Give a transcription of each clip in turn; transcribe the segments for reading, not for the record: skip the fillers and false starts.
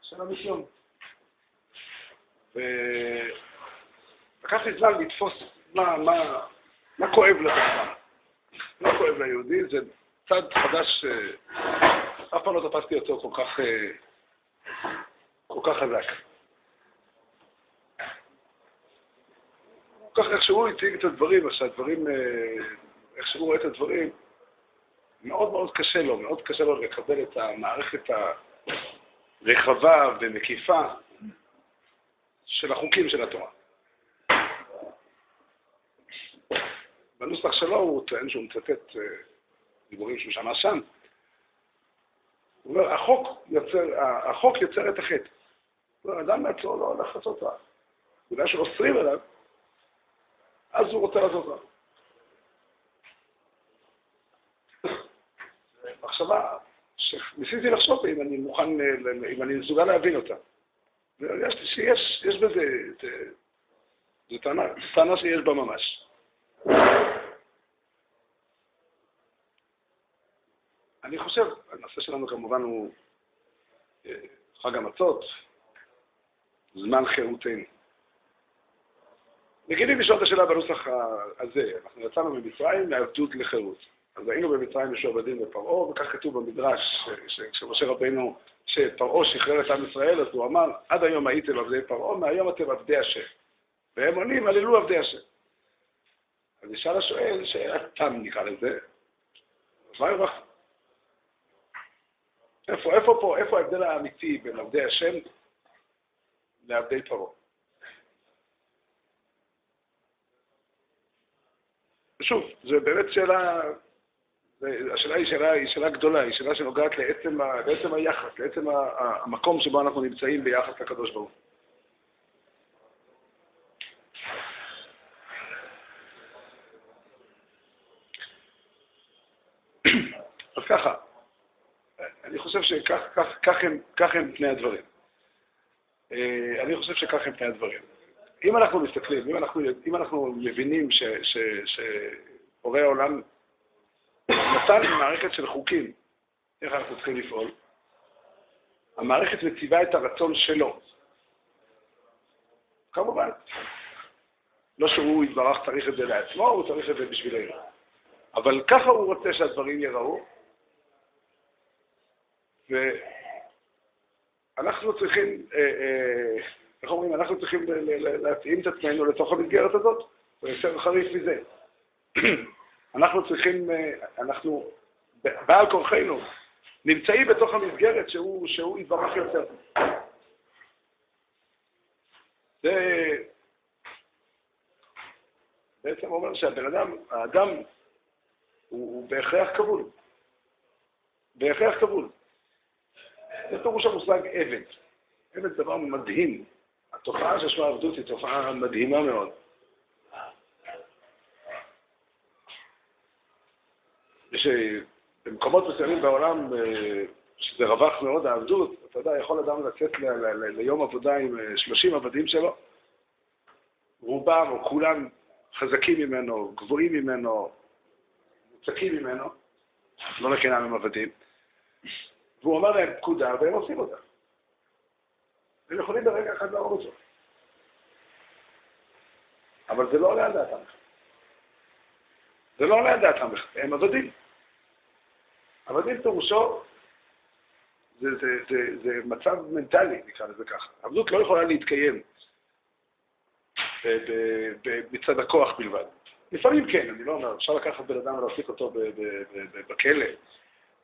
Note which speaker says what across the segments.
Speaker 1: של המיסיון. ולקח לי זמן לתפוס מה כואב לדבר. מה כואב ליהודי, זה צד חדש, אף פעם לא תפסתי אותו כל כך חזק. כל כך איך שהוא הציג את הדברים, איך שהוא רואה את הדברים, מאוד מאוד קשה לו לקבל את המערכת הרחבה ומקיפה של החוקים של התורה. בנוסח שלו הוא טוען שהוא מצטט דיבורים שהוא שמע שם. הוא אומר, החוק יוצר את החטא. האדם מעצמו לא הולך לעשות רע. בגלל שאוסרים עליו, אז הוא רוצה לעשות רע. מחשבה שניסיתי לחשוב אם אני מוכן, אם אני מסוגל להבין אותה. והרגשתי שיש בזה, זו טענה שיש בה ממש. אני חושב, הנושא שלנו כמובן הוא חג המצות, זמן חירותנו. נגידים לשאול את השאלה בנוסח הזה, אנחנו יצאנו ממצרים לעבדות לחירות. אז היינו במצרים משועבדים לפרעה, וכך כתוב במדרש, כשמשה רבינו, שפרעה שחרר את עם ישראל, אז הוא אמר, עד היום הייתם עבדי פרעה, מהיום אתם עבדי השם. והם עונים, הללו עבדי השם. אז נשאל השואל, שהתם נקרא לזה, מה יובח? איפה ההבדל האמיתי בין עבדי השם לעבדי פרעה? ושוב, זו באמת שאלה, השאלה היא שאלה גדולה, היא שאלה שנוגעת לעצם היחס, לעצם המקום שבו אנחנו נמצאים ביחס לקדוש ברוך הוא. אז ככה, אני חושב שכך הם פני הדברים. אם אנחנו מסתכלים, אם אנחנו מבינים שבורא העולם נתן מערכת של חוקים, איך אנחנו צריכים לפעול, המערכת מציבה את הרצון שלו. כמובן, לא שהוא יתברך צריך את זה לעצמו, הוא צריך את זה בשבילנו. אבל ככה הוא רוצה שהדברים יראו, ואנחנו צריכים, איך אומרים, אנחנו צריכים להתאים את עצמנו לתוך המסגרת הזאת, ויותר חריף מזה. אנחנו בעל כורחנו, נמצאים בתוך המסגרת שהוא יתברך יותר. זה בעצם אומר האדם הוא בהכרח כבול. בהכרח כבול. זה פירוש המושג עבד. עבד זה דבר מדהים. התופעה ששמה עבדות היא תופעה מדהימה מאוד. במקומות מסוימים בעולם שזה רווח מאוד העבדות, אתה יודע, יכול אדם לצאת ליום עבודה עם 30 עבדים שלו, רובם או כולם חזקים ממנו, גבוהים ממנו, מוצקים ממנו, לא לחינם הם עבדים, והוא אומר להם פקודה והם עושים אותה. הם יכולים ברגע אחד להרוג אותו. אבל זה לא עולה על דעתם. זה לא עולה על דעתם, הם עבדים. עבדים פירושו, זה מצב מנטלי, נקרא לזה ככה. עבדות לא יכולה להתקיים מצד הכוח בלבד. לפעמים כן, אני לא אומר, אפשר לקחת בן אדם ולהפסיק אותו בכלא,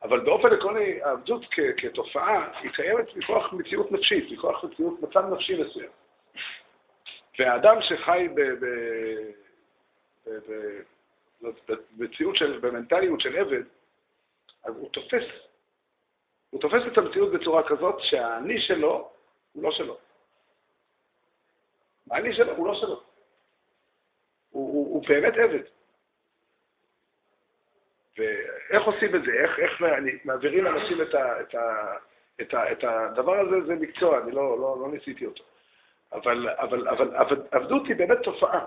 Speaker 1: אבל באופן עקרוני, העבדות כתופעה היא קיימת מכוח מציאות נפשית, מכוח מצב נפשי מסוים. והאדם שחי במנטליות של עבד, אז הוא תופס את המציאות בצורה כזאת שהאני שלו הוא לא שלו. האני שלו הוא לא שלו. הוא באמת עבד. ואיך עושים את זה? איך מעבירים לאנשים את הדבר הזה? זה מקצוע, אני לא ניסיתי אותו. אבל עבדות היא באמת תופעה.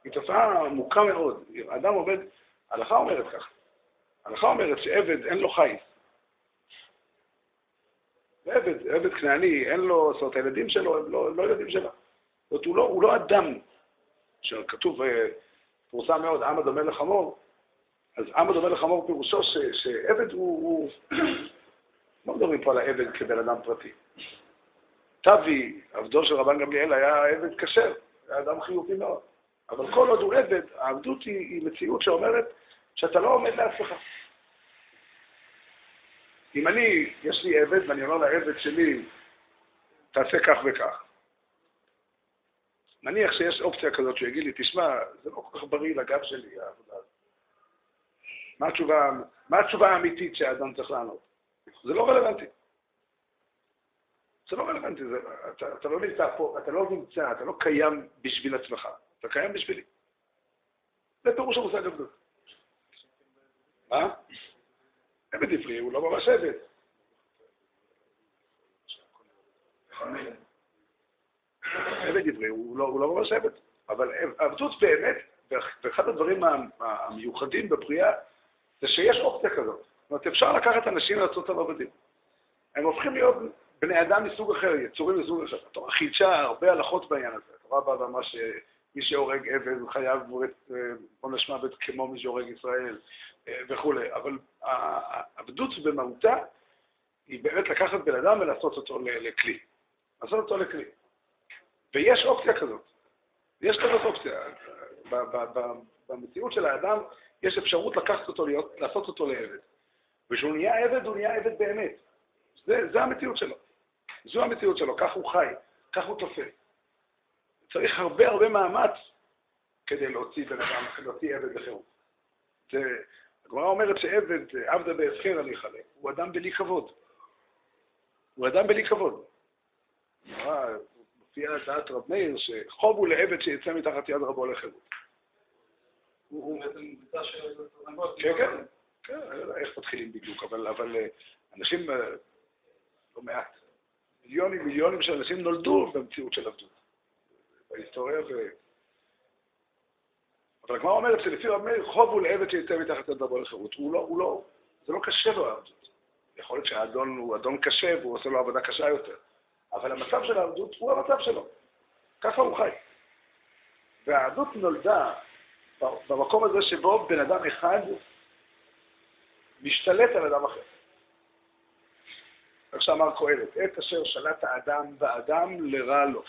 Speaker 1: היא תופעה עמוקה מאוד. האדם עובד, ההלכה אומרת כך. ההלכה אומרת שעבד אין לו חי. עבד כנעני, אין לו, זאת אומרת, הילדים שלו, הם לא ילדים שלו. זאת אומרת, הוא לא אדם, שכתוב, פורסם מאוד, עם הדומה לחמור, אז עם הדומה לחמור פירושו שעבד הוא לא מדברים פה על העבד כבן אדם פרטי. תבי, עבדו של רבן גמליאל, היה עבד כשר, היה אדם חיובי מאוד. אבל כל עוד הוא עבד, העבדות היא מציאות שאומרת שאתה לא עומד לעצמך. אם יש לי עבד ואני אומר לעבד שלי, תעשה כך וכך. נניח שיש אופציה כזאת שהוא יגיד לי, תשמע, זה לא כל כך בריא לגב שלי, העבודה הזאת. מה התשובה האמיתית שהאדם צריך לענות? זה לא רלוונטי. זה לא רלוונטי, אתה לא נמצא פה, אתה לא קיים בשביל עצמך, אתה קיים בשבילי. זה פירוש המושג עבדות. מה? עבד עברי, הוא לא ממש עבד. עבד עברי, הוא לא ממש עבד. אבל עבדות באמת, ואחד הדברים המיוחדים בבריאה, זה שיש אופציה כזאת. זאת אומרת, אפשר לקחת אנשים לעשות אותם עבדים. הם הופכים להיות בני אדם מסוג אחר, יצורים מסוג אחר. התורה חידשה הרבה הלכות בעניין הזה. התורה באה ואמרה שמי שהורג עבד חייב עונש מוות כמו מי שהורג ישראל וכו'. אבל העבדות במהותה היא באמת לקחת בן אדם ולעשות אותו לכלי. לעשות אותו לכלי. ויש אופציה כזאת. יש כזאת אופציה. במציאות של האדם יש אפשרות לקחת אותו, לעשות אותו לעבד. וכשהוא נהיה עבד, הוא נהיה עבד באמת. זה המציאות שלו. זו המציאות שלו, כך הוא חי, כך הוא תופס. צריך הרבה מאמץ כדי להוציא בן אדם, להוציא עבד לחירות. הגמרא אומרת שעבד, עבדה בהפקר אני חלק, הוא אדם בלי כבוד. הוא אדם בלי כבוד. מופיע דעת רב מאיר שחוב הוא לעבד שיצא מתחת יד רבו לחירות. כן, איך מתחילים בדיוק, אבל אנשים לא מעט. מיליונים של אנשים נולדו במציאות של עבדות. בהיסטוריה אבל הגמרא אומרת שלפי רב מאיר, חוב הוא לעבד שיצא מתחת יד רבו לחירות. זה לא קשה לו העבדות. יכול להיות שהאדון הוא אדון קשה והוא עושה לו עבודה קשה יותר. אבל המצב של העבדות הוא המצב שלו. ככה הוא חי. והעבדות נולדה במקום הזה שבו בן אדם אחד משתלט על אדם אחר. איך שאמר קהלת, עת אשר שלט האדם באדם לרע לו.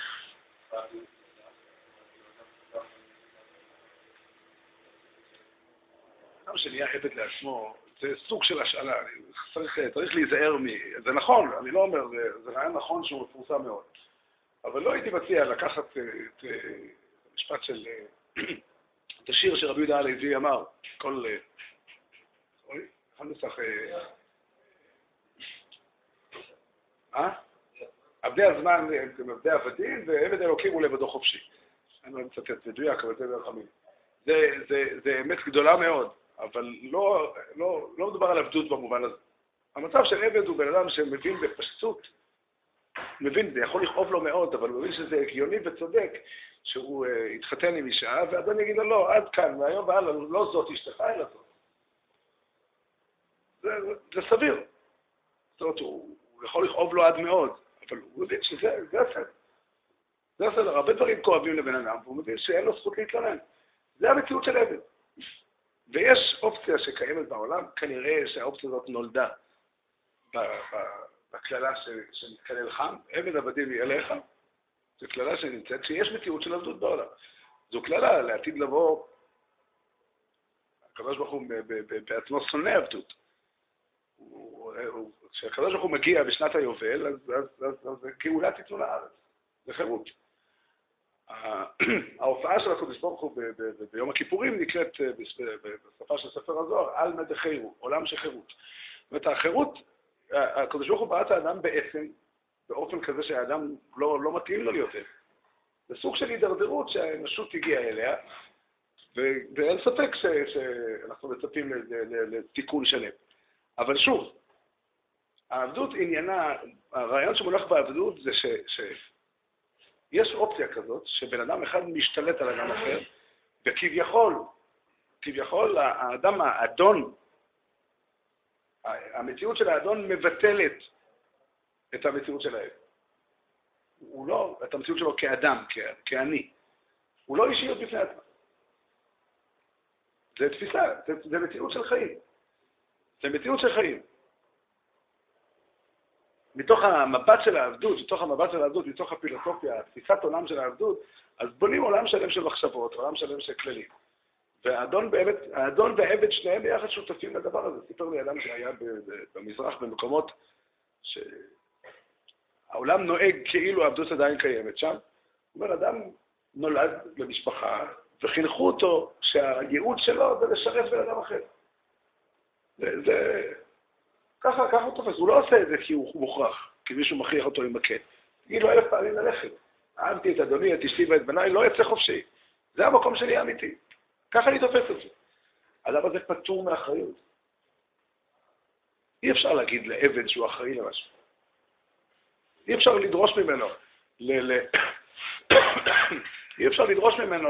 Speaker 1: אדם שנהיה עבד לעצמו, זה סוג של השאלה, צריך להיזהר זה נכון, אני לא אומר, זה רעיון נכון שהוא מפורסם מאוד. אבל לא הייתי מציע לקחת את המשפט של, את השיר שרבי יהודה הלוי אמר, כל נוסח, עבדי הזמן הם עבדי עבדים, ועבד אלוקים הוא לבדו חופשי. אני לא מצטט מדויק, אבל זה דרך המילים. זה אמת גדולה מאוד, אבל לא מדובר על עבדות במובן הזה. המצב של עבד הוא בן אדם שמבין בפשטות, מבין, זה יכול לכאוב לו מאוד, אבל הוא מבין שזה הגיוני וצודק, שהוא יתחתן עם אישה, ואדם יגיד לו, לא, עד כאן, מהיום והלאה, לא זאת אשתך, אלא זאת. זה סביר. זאת אומרת, הוא יכול לכאוב לו עד מאוד, אבל הוא מבין שזה הסדר. זה הסדר. הרבה דברים כואבים לבן אדם, והוא מבין שאין לו זכות להתלונן. זה המציאות של עבד. ויש אופציה שקיימת בעולם, כנראה שהאופציה הזאת נולדה בקללה שמתקלל חם, עבד עבדים יהיה לך. זו קללה שנמצאת שיש מציאות של עבדות בעולם. זו קללה לעתיד לבוא, הקדוש ברוך הוא בעצמו שונא עבדות. כשהקדוש ברוך הוא מגיע בשנת היובל, אז גאולה תיתנו לארץ, זה חירות. ההופעה של הקדוש ברוך הוא ביום הכיפורים נקראת בשפה של ספר הזוהר, על מדי חירות, עולם של חירות. זאת אומרת, החירות, הקדוש ברוך הוא ברא את האדם בעצם, באופן כזה שהאדם לא מתאים לו להיות. זה סוג של הידרדרות שהאנושות הגיעה אליה, ואין ספק שאנחנו מצפים לתיקון שלם. אבל שוב, העבדות עניינה, הרעיון שמולך בעבדות זה שיש אופציה כזאת, שבן אדם אחד משתלט על אדם אחר, וכביכול האדם, האדון, המציאות של האדון מבטלת את המציאות של העבד. הוא לא, את המציאות שלו כאדם, כאני. הוא לא אישיות בפני עצמה. זה תפיסה, זה מציאות של חיים. זה מציאות של חיים. מתוך המבט של העבדות, מתוך הפילוסופיה, תפיסת עולם של העבדות, אז בונים עולם שלם של מחשבות, עולם שלם של כללים. והאדון והעבד שניהם ביחד שותפים לדבר הזה. סיפר לי אדם שהיה במזרח במקומות שהעולם נוהג כאילו העבדות עדיין קיימת שם. הוא אומר, אדם נולד למשפחה וחינכו אותו שהייעוד שלו זה לשרת בן אדם אחר. ככה הוא תופס, הוא לא עושה את זה כי הוא מוכרח, כי מישהו מכריח אותו עם מקל. תגיד לו 1000 פעמים ללכת. אהבתי את אדוני, את אשתי ואת בניי, לא יצא חופשי. זה המקום שלי האמיתי. ככה אני תופס את זה. אדם הזה פטור מאחריות. אי אפשר להגיד לעבד שהוא אחראי למשהו. אי אפשר לדרוש ממנו, אי אפשר לדרוש ממנו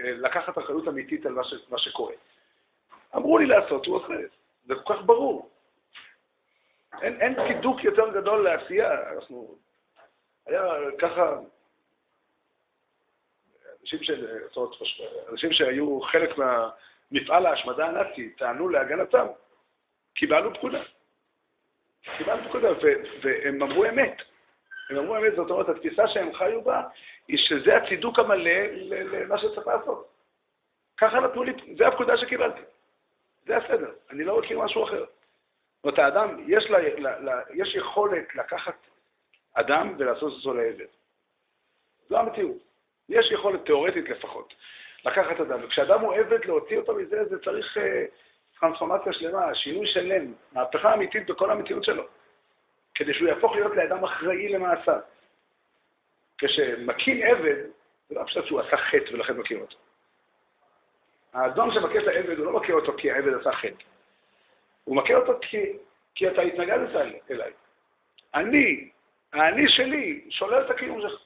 Speaker 1: לקחת אחריות אמיתית על מה שקורה. אמרו לי לעשות, הוא עושה. זה כל כך ברור. אין צידוק יותר גדול לעשייה. היה ככה, אנשים שהיו חלק מהמפעל ההשמדה הנאצי, טענו להגנתם, קיבלנו פקודה. והם אמרו אמת. זאת אומרת, התפיסה שהם חיו בה, היא שזה הצידוק המלא למה שצריך לעשות. ככה נתנו לי, זה הפקודה שקיבלתי. זה הסדר, אני לא מכיר משהו אחר. זאת אומרת, האדם, יש יכולת לקחת אדם ולעשות אותו לעבד. זו המציאות. יש יכולת תיאורטית לפחות, לקחת אדם. וכשאדם הוא עבד, להוציא אותו מזה, זה צריך טרנספורמציה שלמה, שינוי שלם, מהפכה אמיתית בכל המציאות שלו. כדי שהוא יהפוך להיות לאדם אחראי למעשה. כשמקים עבד, זה לא פשוט שהוא עשה חטא ולכן מכיר אותו. האדון שמכיר את העבד, הוא לא מכיר אותו כי העבד עשה חטא. הוא מכיר אותו כי אתה התנגדת אליי. האני שלי שולל את הקיום שלך.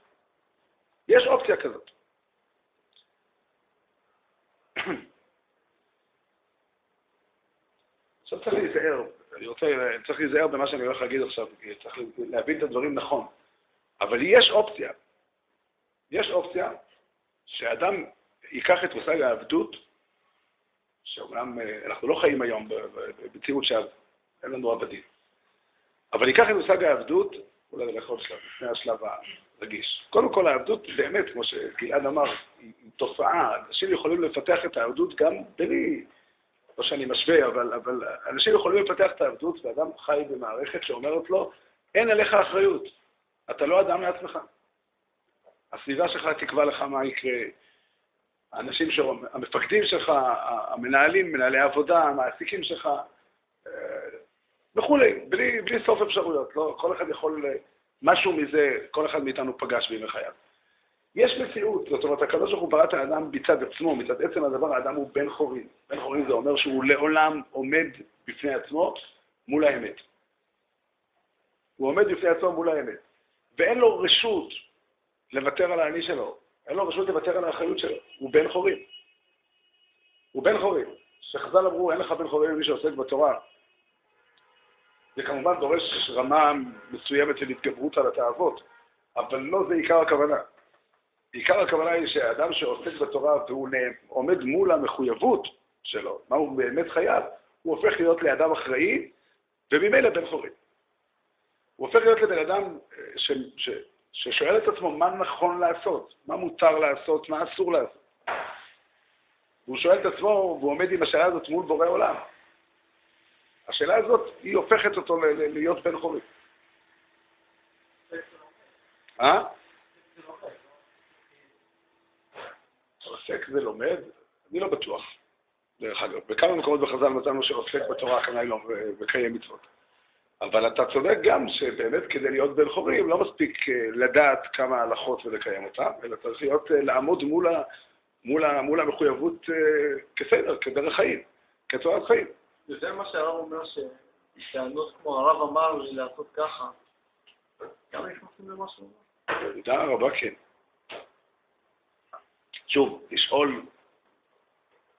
Speaker 1: יש אופציה כזאת. עכשיו צריך להיזהר. צריך להיזהר במה שאני הולך להגיד עכשיו, כי צריך להבין את הדברים נכון. אבל יש אופציה. יש אופציה שאדם ייקח את מושג העבדות, שאומנם אנחנו לא חיים היום במציאות שאין לנו עבדים. אבל ייקח את מושג העבדות, אולי לכל שלב, לפני השלב הרגיש. קודם כל העבדות באמת, כמו שגלעד אמר, היא תופעה. אנשים יכולים לפתח את העבדות גם בלי, לא שאני משווה, אבל אנשים יכולים לפתח את העבדות, ואדם חי במערכת שאומרת לו, אין עליך אחריות. אתה לא אדם לעצמך. הסביבה שלך תקבע לך מה יקרה. האנשים המפקדים שלך, המנהלים, מנהלי עבודה, המעסיקים שלך, וכולי, בלי סוף אפשרויות. לא, כל אחד יכול, משהו מזה, כל אחד מאיתנו פגש בימי חייו. יש מציאות, זאת אומרת, הקדוש ברוך הוא ברא את האדם מצד עצמו, מצד עצם הדבר, האדם הוא בן חורין. בן חורין זה אומר שהוא לעולם עומד בפני עצמו מול האמת. הוא עומד בפני עצמו מול האמת. ואין לו רשות לוותר על האני שלו. אין לו רשות לוותר על האחריות שלו. הוא בן חורין. הוא בן חורין. שחז"ל אמרו, אין לך בן חורין למי שעוסק בתורה. זה כמובן דורש רמה מסוימת של התגברות על התאוות, אבל לא זה עיקר הכוונה. עיקר הכוונה היא שהאדם שעוסק בתורה והוא עומד מול המחויבות שלו, מה הוא באמת חייב, הוא הופך להיות לאדם אחראי, וממילא בן חורין. הוא הופך להיות לבן אדם ששואל את עצמו מה נכון לעשות, מה מותר לעשות, מה אסור לעשות. הוא שואל את עצמו, והוא עומד עם השאלה הזאת מול בורא עולם. השאלה הזאת, היא הופכת אותו להיות בן חורין. עוסק זה לומד? אני לא בטוח. דרך אגב, בכמה מקומות בחז"ל מצאנו שעוסק בתורה כנאי לא מקיים מצוות. אבל אתה צודק גם שבאמת כדי להיות בן חורין לא מספיק לדעת כמה הלכות ולקיים אותם, אלא צריך להיות לעמוד מול המחויבות כסדר, כדרך חיים, כצורת חיים.
Speaker 2: וזה מה שהרב אומר שטענות כמו הרב אמר לי לעשות ככה, כמה נכנסים למשהו?
Speaker 1: במידה רבה כן. שוב, לשאול,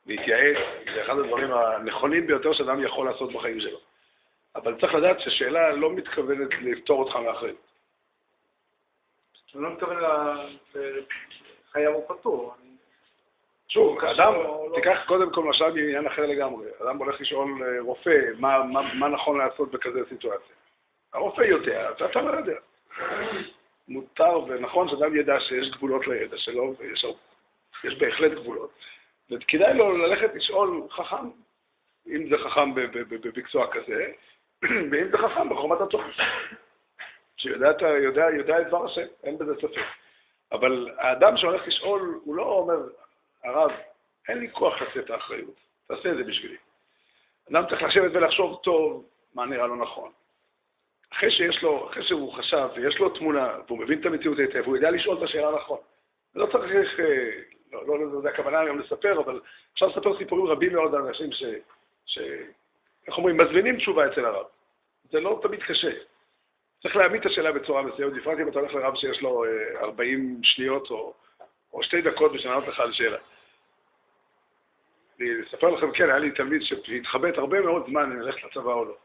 Speaker 1: להתייעץ, זה אחד הדברים הנכונים ביותר שאדם יכול לעשות בחיים שלו. אבל צריך לדעת שהשאלה לא מתכוונת לפתור אותך מאחריות.
Speaker 2: אני לא מתכוון לחייו הוא פטור.
Speaker 1: שוב, אדם, תיקח קודם כל משל בעניין אחר לגמרי. אדם הולך לשאול רופא מה נכון לעשות בכזה סיטואציה. הרופא יודע, ואתה לא יודע. מותר ונכון שאדם ידע שיש גבולות לידע שלו, ויש בהחלט גבולות. וכדאי לו ללכת לשאול חכם, אם זה חכם במקצוע כזה, ואם זה חכם בחומת התורה. שיודע את דבר השם, אין בזה ספק. אבל האדם שהולך לשאול, הוא לא אומר, הרב, אין לי כוח לעשות את האחריות, תעשה את זה בשבילי. אדם צריך לשבת ולחשוב טוב מה נראה לו נכון. אחרי שהוא חשב ויש לו תמונה, והוא מבין את המציאות היטב, הוא יודע לשאול את השאלה נכון. לא צריך, לא זה הכוונה היום לספר, אבל אפשר לספר סיפורים רבים מאוד על אנשים איך אומרים, מזמינים תשובה אצל הרב. זה לא תמיד קשה. צריך להעמיד את השאלה בצורה מסוימת, בפרט אם אתה הולך לרב שיש לו 40 שניות או 2 דקות בשביל לך על שאלה. אני אספר לכם, כן, היה לי תלמיד שהתחבט הרבה מאוד זמן אם ללכת לצבא או לא.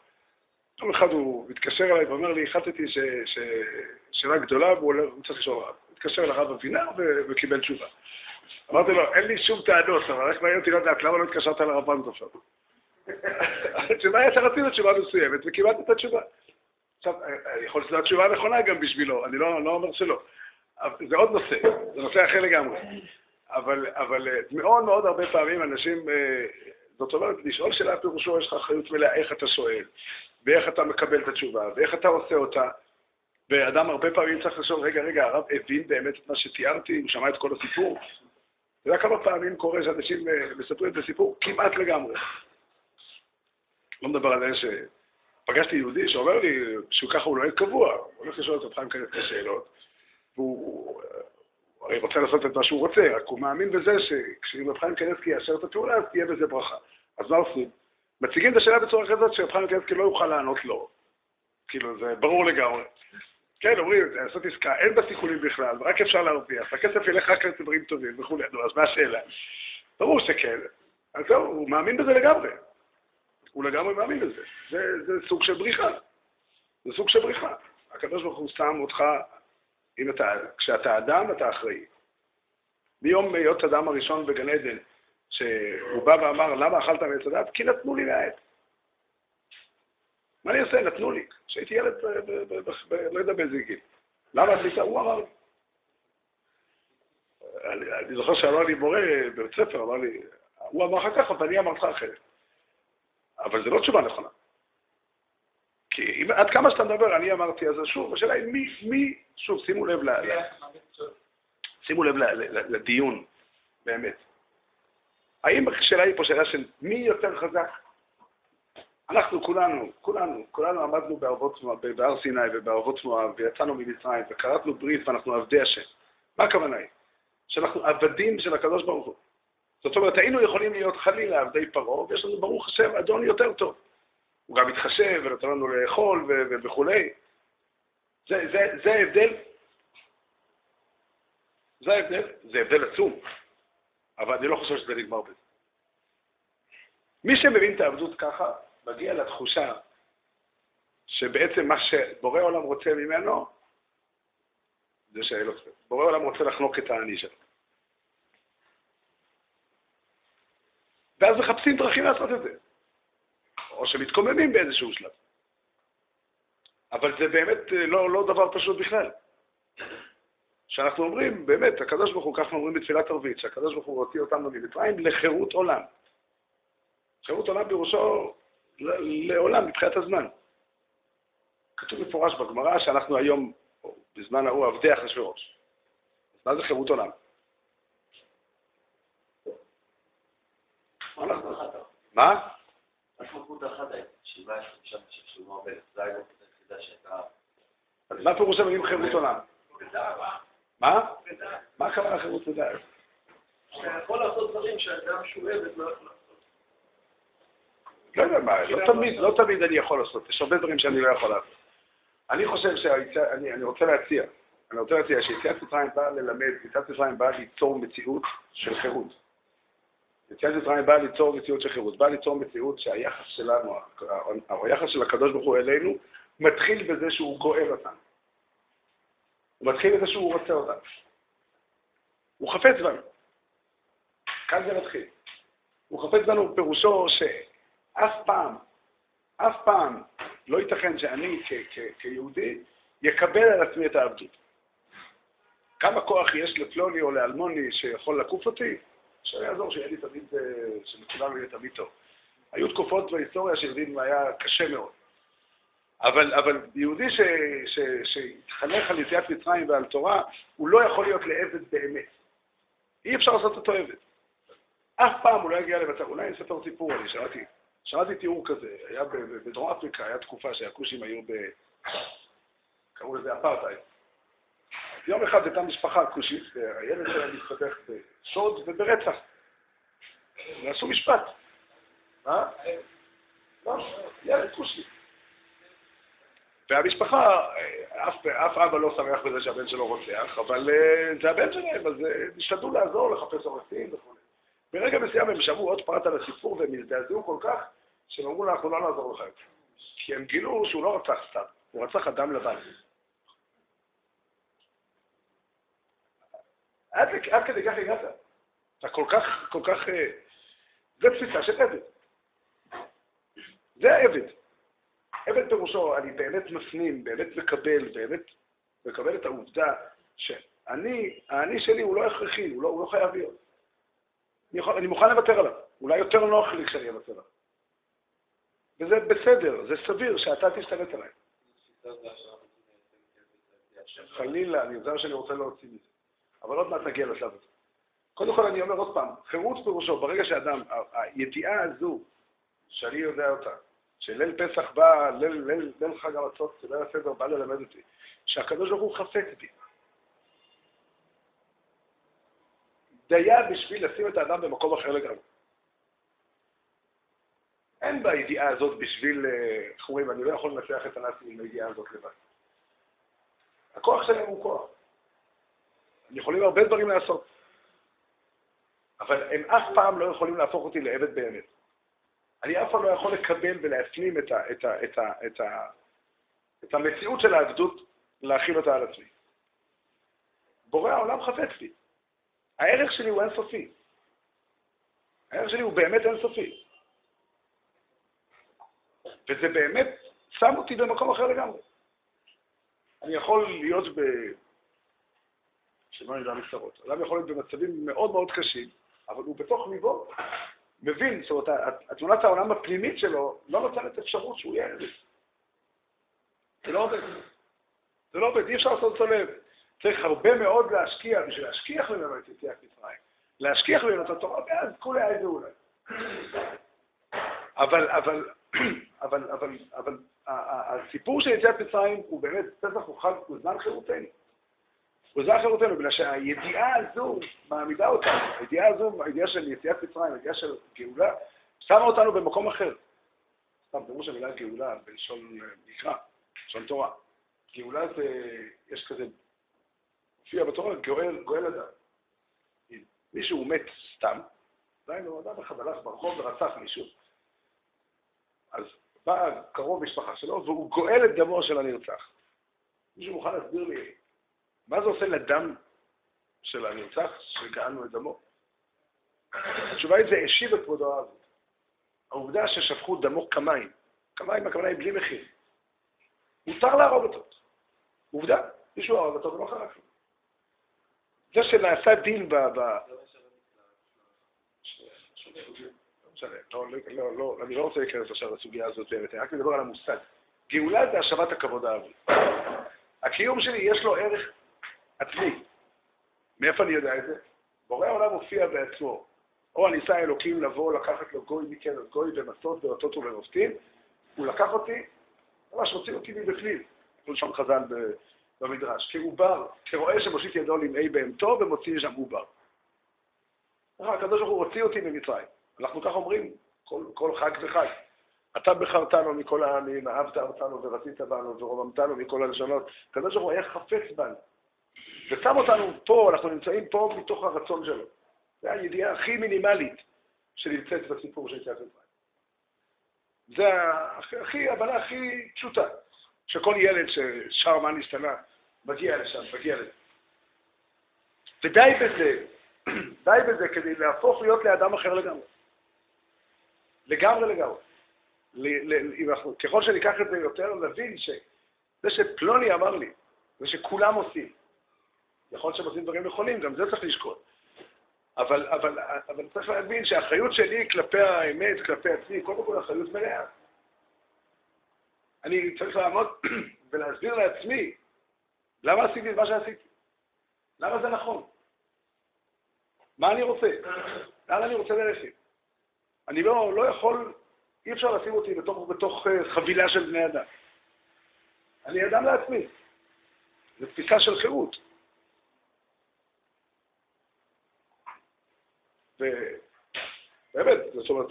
Speaker 1: יום אחד הוא מתקשר אליי ואומר לי, החלטתי שאלה גדולה והוא צריך לשאול רב. הוא התקשר לרב אבינר וקיבל תשובה. אמרתי לו, אין לי שום טענות, אבל רק מעניין אותי לדעת, למה לא התקשרת לרבן עכשיו? התשובה הייתה רצינו תשובה מסוימת וקיבלת את התשובה. עכשיו, יכול להיות תשובה נכונה גם בשבילו, אני לא אומר שלא. זה עוד נושא, זה נושא אחר לגמרי. אבל מאוד מאוד הרבה פעמים אנשים, זאת אומרת, לשאול שאלה פירושו, יש לך אחריות מלאה איך אתה שואל, ואיך אתה מקבל את התשובה, ואיך אתה עושה אותה. ואדם הרבה פעמים צריך לשאול, רגע, הרב הבין באמת את מה שתיארתי, הוא שמע את כל הסיפור. אתה יודע כמה פעמים קורה שאנשים מספרים את הסיפור כמעט לגמרי. לא מדבר על זה שפגשתי יהודי שאומר לי שהוא ככה הוא נוהג קבוע, הוא הולך לשאול את אותך כאלה שאלות, והוא הרי רוצה לעשות את מה שהוא רוצה, רק הוא מאמין בזה שכשרב חיים קניבסקי יאשר את הפעולה, אז תהיה בזה ברכה. אז מה עושים? מציגים את השאלה בצורה כזאת שרב חיים קניבסקי לא יוכל לענות לו. כאילו, זה ברור לגמרי. כן, אומרים, לעשות עסקה, אין בה סיכונים בכלל, רק אפשר להרוויח, הכסף ילך רק לדברים טובים וכו'. אז מה השאלה? ברור שכן. אז זהו, הוא מאמין בזה לגמרי. הוא לגמרי מאמין בזה. זה סוג של בריחה. זה סוג של בריחה. הקדוש ברוך הוא שם אותך, כשאתה אדם, אתה אחראי. מיום היות אדם הראשון בגן עדן, שהוא בא ואמר, למה אכלת מעץ הדת? כי נתנו לי מהעץ. מה אני עושה? נתנו לי. כשהייתי ילד, לא יודע באיזה גיל. למה עשית? הוא אמר לי. אני זוכר שאמר לי מורה בבית ספר, אמר לי, הוא אמר לך ככה, ואני אמרתי אחרת. אבל זה לא תשובה נכונה. כי עד כמה שאתה מדבר, אני אמרתי, אז שוב, השאלה היא מי, שוב, שימו לב לדיון, באמת. האם השאלה היא פה שאלה של מי יותר חזק? אנחנו כולנו עמדנו בהר סיני ובערבות מואב, ויצאנו ממצרים, וקראתנו ברית, ואנחנו עבדי השם. מה הכוונה היא? שאנחנו עבדים של הקדוש ברוך הוא. זאת אומרת, היינו יכולים להיות חלילה עבדי פרעה, ויש לנו ברוך השם אדון יותר טוב. הוא גם מתחשב ונותן לנו לאכול וכו'. זה ההבדל. זה הבדל עצום. אבל אני לא חושב שזה נגמר בזה. מי שמבין את העבדות ככה, מגיע לתחושה שבעצם מה שבורא עולם רוצה ממנו, זה שאלות. בורא עולם רוצה לחנוק את העני שלו. ואז מחפשים דרכים לעשות את זה. או שמתקוממים באיזשהו שלב. אבל זה באמת לא דבר פשוט בכלל. שאנחנו אומרים, באמת, הקדוש ברוך הוא, כך אומרים בתפילת ערבית, שהקדוש ברוך הוא הוציא אותנו ממצרים לחירות עולם. חירות עולם פירושו לעולם, מבחינת הזמן. כתוב מפורש בגמרא שאנחנו היום, בזמן ההוא, עבדי אחשוורוש. מה זה חירות עולם? מה?
Speaker 3: משמעות אחת, 17 של שלמה המלך, זה היה היחידה שהייתה...
Speaker 1: אז מה פירוש המילים חירות עולם? מה? מה הכוונה חירות ודעת?
Speaker 2: שאתה יכול לעשות דברים שאדם שואב את לא יכול לעשות.
Speaker 1: לא יודע מה, לא תמיד אני יכול לעשות, יש הרבה דברים שאני לא יכול לעשות. אני חושב אני רוצה להציע שיציאת מצרים באה ללמד, יציאת מצרים באה ליצור מציאות של חירות. יציאת מצרים באה ליצור מציאות של חירות, באה ליצור מציאות שהיחס שלנו, או היחס של הקדוש ברוך הוא אלינו, מתחיל בזה שהוא גואל אותנו. הוא מתחיל בזה שהוא רוצה אותנו. הוא חפץ בנו. כאן זה מתחיל. הוא חפץ בנו פירושו שאף פעם לא ייתכן שאני כיהודי יקבל על עצמי את העבדות. כמה כוח יש לפלוני או לאלמוני שיכול לקוף אותי? שיעזור שיהיה לי תמיד, שלכולנו יהיה תמיד טוב. היו תקופות בהיסטוריה שיהודים היה קשה מאוד. אבל יהודי שהתחנך על יציאת מצרים ועל תורה, הוא לא יכול להיות לעבד באמת. אי אפשר לעשות אותו עבד. אף פעם הוא לא יגיע למצב, אולי אני אספר סיפור, אני שמעתי תיאור כזה, היה בדרום אפריקה, היה תקופה שהכושים היו קראו לזה אפרטהייד. יום אחד הייתה משפחה כושית, והילד שלהם מתפתח בשוד וברצח. ועשו משפט. מה? לא, ילד כושי. והמשפחה, אף אבא לא שמח בזה שהבן שלו רוצח, אבל זה הבן שלהם, אז נשתדלו לעזור, לחפש עורכים וכו'. ברגע מסוים הם שמעו עוד פרט על הסיפור והם הזדעזעו כל כך, שהם אמרו לה, אנחנו לא נעזור לך. כי הם גילו שהוא לא רצח סתם, הוא רצח אדם לבן. עד כדי כך הגעת. אתה כל כך, זה תפיסה של עבד. זה העבד. עבד פירושו, אני באמת מפנים, באמת מקבל את העובדה האני שלי הוא לא הכרחי, הוא לא חייב להיות. אני מוכן לוותר עליו. אולי יותר נוח לי כשאני אוותר עליו. וזה בסדר, זה סביר שאתה תשתלט עליי. חלילה, אני יודע שאני רוצה להוציא מזה. אבל עוד מעט נגיע לשלב הזה. קודם כל אני אומר עוד פעם, חירות פירושו, ברגע שאדם, הידיעה הזו, שאני יודע אותה, שליל פסח בא, ליל חג המצות, ליל הסדר בא ללמד אותי, שהקדוש ברוך הוא חפץ בי. דיה בשביל לשים את האדם במקום אחר לגמרי. אין בידיעה הזאת בשביל, איך אומרים, אני לא יכול לנצח את הנאצים עם הידיעה הזאת לבד. הכוח שלהם הוא כוח. הם יכולים הרבה דברים לעשות. אבל הם אף פעם לא יכולים להפוך אותי לעבד באמת. אני אף פעם לא יכול לקבל ולהפנים את המציאות של העבדות, להכיל אותה על עצמי. בורא העולם חפץ לי. הערך שלי הוא אינסופי. הערך שלי הוא באמת אינסופי. וזה באמת שם אותי במקום אחר לגמרי. אני יכול להיות שלא נדע מסתרות. אדם יכול להיות במצבים מאוד מאוד קשים, אבל הוא בתוך ליבו מבין, זאת אומרת, התמונת העולם הפנימית שלו לא נותנת אפשרות שהוא יהיה עבד. זה לא עובד. זה לא עובד, אי אפשר לעשות אותו לב. צריך הרבה מאוד להשקיע, בשביל להשכיח ממנו את יציאת מצרים. להשכיח ממנו את התורה, ואז כולי העבד אולי. אבל הסיפור של יציאת מצרים הוא באמת, פסח הוא חג, הוא זמן חירותנו. הוא זמן חירותנו, בגלל שהידיעה הזו מעמידה אותנו, הידיעה הזו, הידיעה של יציאת מצרים, הידיעה של גאולה, שמה אותנו במקום אחר. סתם, תראו שהמילה גאולה בלשון מקרא, בלשון תורה. גאולה זה, יש כזה, מופיע בתורה, גואל אדם. אם מישהו מת סתם, עדיין הוא אדם אחד הלך ברחוב ורצח מישהו, אז בא קרוב משפחה שלו והוא גואל את דמו של הנרצח. מישהו מוכן להסביר לי, מה זה עושה לדם של הנרצח שגאלנו את דמו? התשובה היא זה השיב את כבודו האב. העובדה ששפכו דמו כמים, כמים הכוונה היא בלי מחיר. מותר להרוג אותו. עובדה, מישהו הרג אותו ולא חרק. זה שנעשה דין אני לא רוצה להיכנס עכשיו לסוגיה הזאת, אני רק מדבר על המושג. גאולה זה השבת הכבוד האבי. הקיום שלי יש לו ערך עצמי. מאיפה אני יודע את זה? בורא העולם מופיע בעצמו. או אני ניסה אלוקים לבוא, לקחת לו גוי מקרב גוי במסות, באותות ובמופתים, הוא לקח אותי, ממש הוציא אותי מבפנים. הוא שם חז"ל במדרש, כעובר, כרואה שמושיט ידו למעי בהמתו ומוציא שם עובר. הקדוש ברוך הוא הוציא אותי ממצרים. אנחנו כך אומרים, כל חג וחג. אתה בחרתנו מכל העמים, אהבת אותנו ורצית בנו ורוממתנו מכל הלשונות. הקדוש ברוך הוא היה חפץ בנו. ושם אותנו פה, אנחנו נמצאים פה מתוך הרצון שלו. זו הידיעה הכי מינימלית. שנמצאת בסיפור של יציאת מצרים. זה הבנה הכי פשוטה, שכל ילד ששר מה נשתנה, מגיע לשם, מגיע לזה. ודי בזה כדי להפוך להיות לאדם אחר לגמרי. לגמרי. ככל שניקח את זה יותר, נבין שזה שפלוני אמר לי, זה שכולם עושים. יכול להיות שהם עושים דברים נכונים, גם זה צריך לשקול. אבל צריך להבין שהאחריות שלי כלפי האמת, כלפי עצמי, קודם כל אחריות מלאה. אני צריך לעמוד ולהסביר לעצמי למה עשיתי את מה שעשיתי. למה זה נכון? מה אני רוצה? לאן אני רוצה ללכת? אני לא יכול, אי אפשר לשים אותי בתוך חבילה של בני אדם. אני אדם לעצמי. זו תפיסה של חירות. ובאמת, זאת אומרת,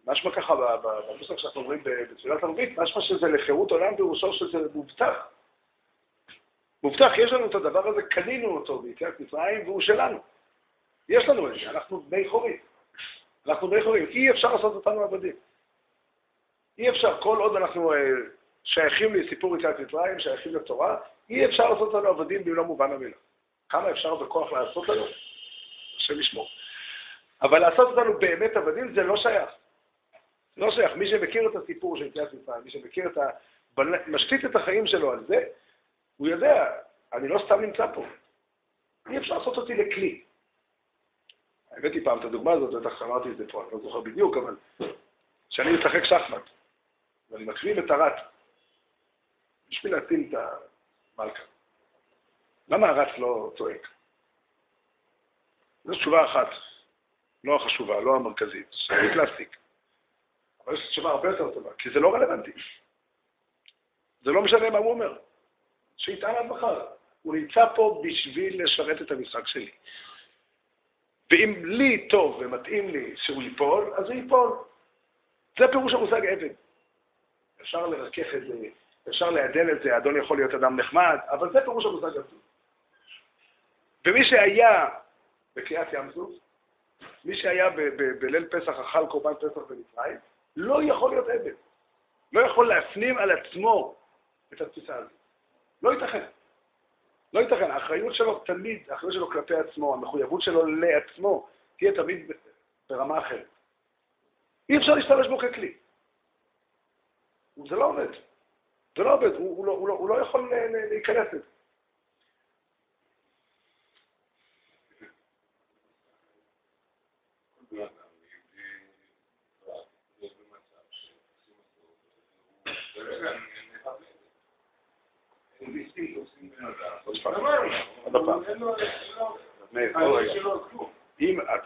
Speaker 1: משמע ככה בנוסח שאנחנו אומרים בתפילת ערבית, משמע שזה לחירות עולם פירושו שזה מובטח. מובטח, יש לנו את הדבר הזה, קנינו אותו ביציאת מצרים והוא שלנו. יש לנו את זה, אנחנו בני חורים. אי אפשר לעשות אותנו עבדים. אי אפשר, כל עוד אנחנו שייכים לסיפור יציאת מצרים, שייכים לתורה, אי אפשר לעשות אותנו עבדים במלוא מובן המילה. כמה אפשר בכוח לעשות לנו? השם ישמור. אבל לעשות אותנו באמת עבדים זה לא שייך. זה לא שייך. מי שמכיר את הסיפור של יציאת מצרים, מי שמכיר משתית את החיים שלו על זה, הוא יודע, אני לא סתם נמצא פה. אי אפשר לעשות אותי לכלי. הבאתי פעם את הדוגמה הזאת, בטח אמרתי את זה פה, אני לא זוכר בדיוק, אבל שאני משחק שחמט, ואני מקריב את הרט, בשביל להציל את המלכה. למה הרט לא צועק? זו תשובה אחת, לא החשובה, לא המרכזית, שאני פלסטיק. אבל יש תשובה הרבה יותר טובה, כי זה לא רלוונטי. זה לא משנה מה הוא אומר. שיטען עד מחר. הוא נמצא פה בשביל לשרת את המשחק שלי. ואם לי טוב ומתאים לי שהוא ייפול, אז הוא ייפול. זה פירוש המושג עבד. אפשר לרכך את זה, אפשר לעדן את זה, האדון יכול להיות אדם נחמד, אבל זה פירוש המושג עבד. ומי שהיה בקריאת ים סוף, מי שהיה בליל פסח אכל קורבן פסח במצרים, לא יכול להיות עבד. לא יכול להפנים על עצמו את התפיסה הזאת. לא ייתכן. לא ייתכן. האחריות שלו תמיד, האחריות שלו כלפי עצמו, המחויבות שלו לעצמו, תהיה תמיד ברמה אחרת. אי אפשר להשתמש בו ככלי. זה לא עובד. זה לא עובד. הוא לא יכול להיכנס לזה.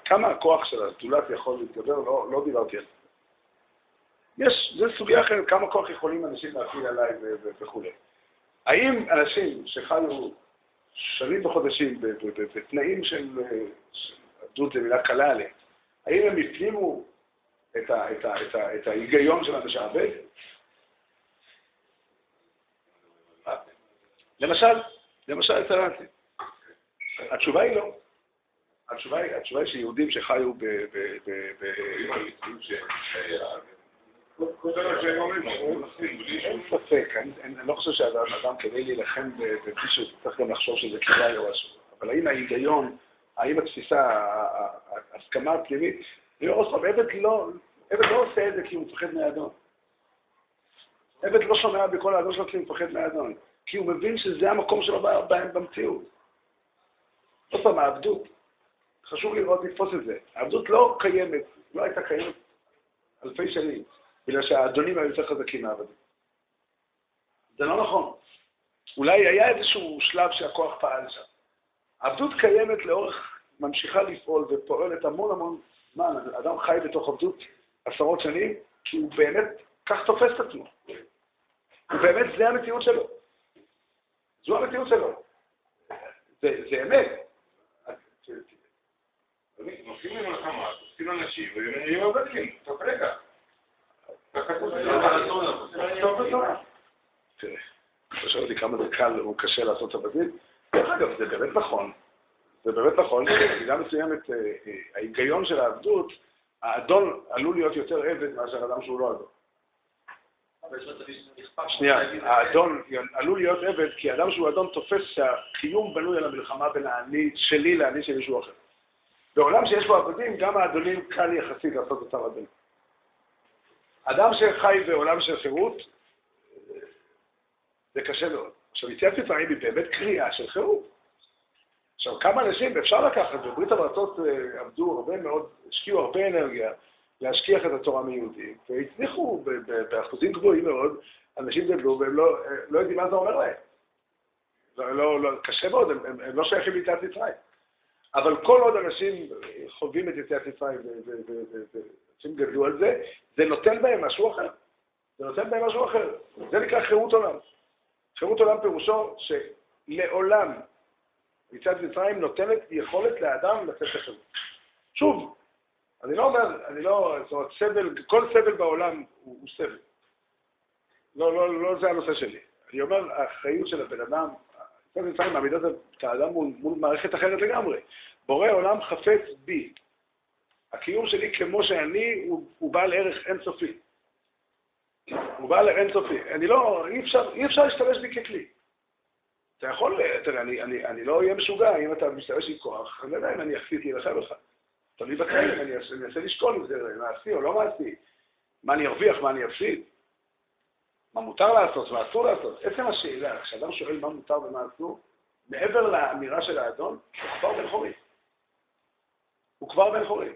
Speaker 1: כמה הכוח של הזולת יכול להתגבר, לא דיברתי על זה. זה סוגיה אחרת, כמה כוח יכולים אנשים להפעיל עליי וכו'. האם אנשים שחיו שנים וחודשים בתנאים של עבדות, זה מילה קלה עליהם, האם הם הפנימו את ההיגיון של המשעבד? למשל אצלנו. התשובה היא לא. התשובה היא שיהודים שחיו אין ספק, אני לא חושב שהאדם כדי להילחם במישהו צריך גם לחשוב שזה כדאי או משהו. אבל האם ההיגיון, האם התפיסה, ההסכמה הפנימית, אני לא חושב, עבד לא עושה את זה כי הוא מפחד מהאדון. עבד לא שומע בכל האדון שלו כי הוא מפחד מהאדון. כי הוא מבין שזה המקום שלו במציאות. עוד פעם, העבדות, חשוב לראות לתפוס את זה. העבדות לא קיימת, לא הייתה קיימת אלפי שנים, בגלל שהאדונים היו יותר חזקים מהעבדים. זה לא נכון. אולי היה איזשהו שלב שהכוח פעל שם. העבדות קיימת לאורך, ממשיכה לפעול ופועלת המון זמן. אדם חי בתוך עבדות עשרות שנים, כי הוא באמת כך תופס את עצמו. ובאמת זה המציאות שלו. זו המציאות שלו. זה אמת.
Speaker 4: נוסעים למלחמה, תופסים אנשים, והם נהיים עבדים, תוך רגע.
Speaker 1: תראה, אתה שואל אותי כמה זה קל או קשה לעשות עבדים? דרך אגב, זה באמת נכון. זה באמת נכון, במידה מסוימת, ההיגיון של העבדות האדון עלול להיות יותר עבד מאשר אדם שהוא לא אדון. שנייה, האדון עלול להיות עבד כי אדם שהוא אדון תופס שהקיום בנוי על המלחמה בין האני שלי לאני של מישהו אחר. בעולם שיש בו עבדים, גם האדונים קל יחסית לעשות אותם עבדים. אדם שחי בעולם של חירות, זה קשה מאוד. עכשיו, יציאת מצרים היא באמת קריאה של חירות. עכשיו, כמה אנשים אפשר לקחת, בברית המועצות עבדו הרבה מאוד, השקיעו הרבה אנרגיה להשכיח את התורה מיהודים, והצליחו באחוזים גבוהים מאוד, אנשים גדלו והם לא יודעים מה זה אומר להם. קשה מאוד, הם לא שייכים ליציאת מצרים. אבל כל עוד אנשים חווים את יציאת מצרים ואנשים גדלו על זה, זה נותן בהם משהו אחר. זה נותן בהם משהו אחר. זה נקרא חירות עולם. חירות עולם פירושו שלעולם יציאת מצרים נותנת יכולת לאדם לצאת לחירות. שוב, אני לא אומר, זאת אומרת, כל סבל בעולם הוא סבל. לא זה הנושא שלי. אני אומר, האחריות של הבן אדם, יציאת מצרים מעמידה את האדם מול מערכת אחרת לגמרי. בורא עולם חפץ בי. הקיום שלי כמו שאני הוא בעל ערך אינסופי. הוא בעל ערך אינסופי. אי אפשר להשתמש בי ככלי. אתה יכול, תראה, אני לא אהיה משוגע אם אתה משתמש עם כוח, אני לא יודע אם אני אחסיתי לכם לך. תלוי בקרים, אני אנסה לשקול אם זה מעשי או לא מעשי. מה אני ארוויח, מה אני אפסיד. מה מותר לעשות, מה אסור לעשות. עצם השאלה, כשאדם שואל מה מותר ומה אסור, מעבר לאמירה של האדון, הוא כבר בן חורי. הוא כבר בן חורי.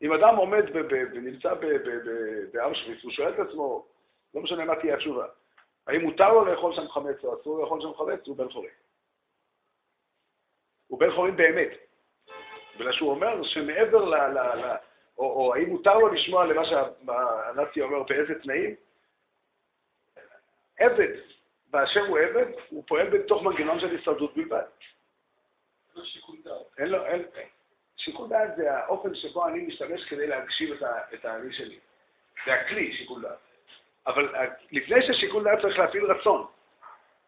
Speaker 1: אם אדם עומד ונמצא באושוויץ, הוא שואל את עצמו, לא משנה מה תהיה התשובה, האם מותר לו לאכול שם חמץ או אסור לאכול שם חמץ, הוא בן חורי. הוא בן חורים באמת. בגלל שהוא אומר שמעבר או האם מותר לו לשמוע למה שהנאצי אומר באיזה תנאים, עבד, באשר הוא עבד, הוא פועל בתוך מנגנון של הישרדות בלבד.
Speaker 4: לא שיקול דעת.
Speaker 1: אין, שיקול דעת זה האופן שבו אני משתמש כדי להגשים את האני שלי. זה הכלי, שיקול דעת. אבל לפני ששיקול דעת צריך להפעיל רצון.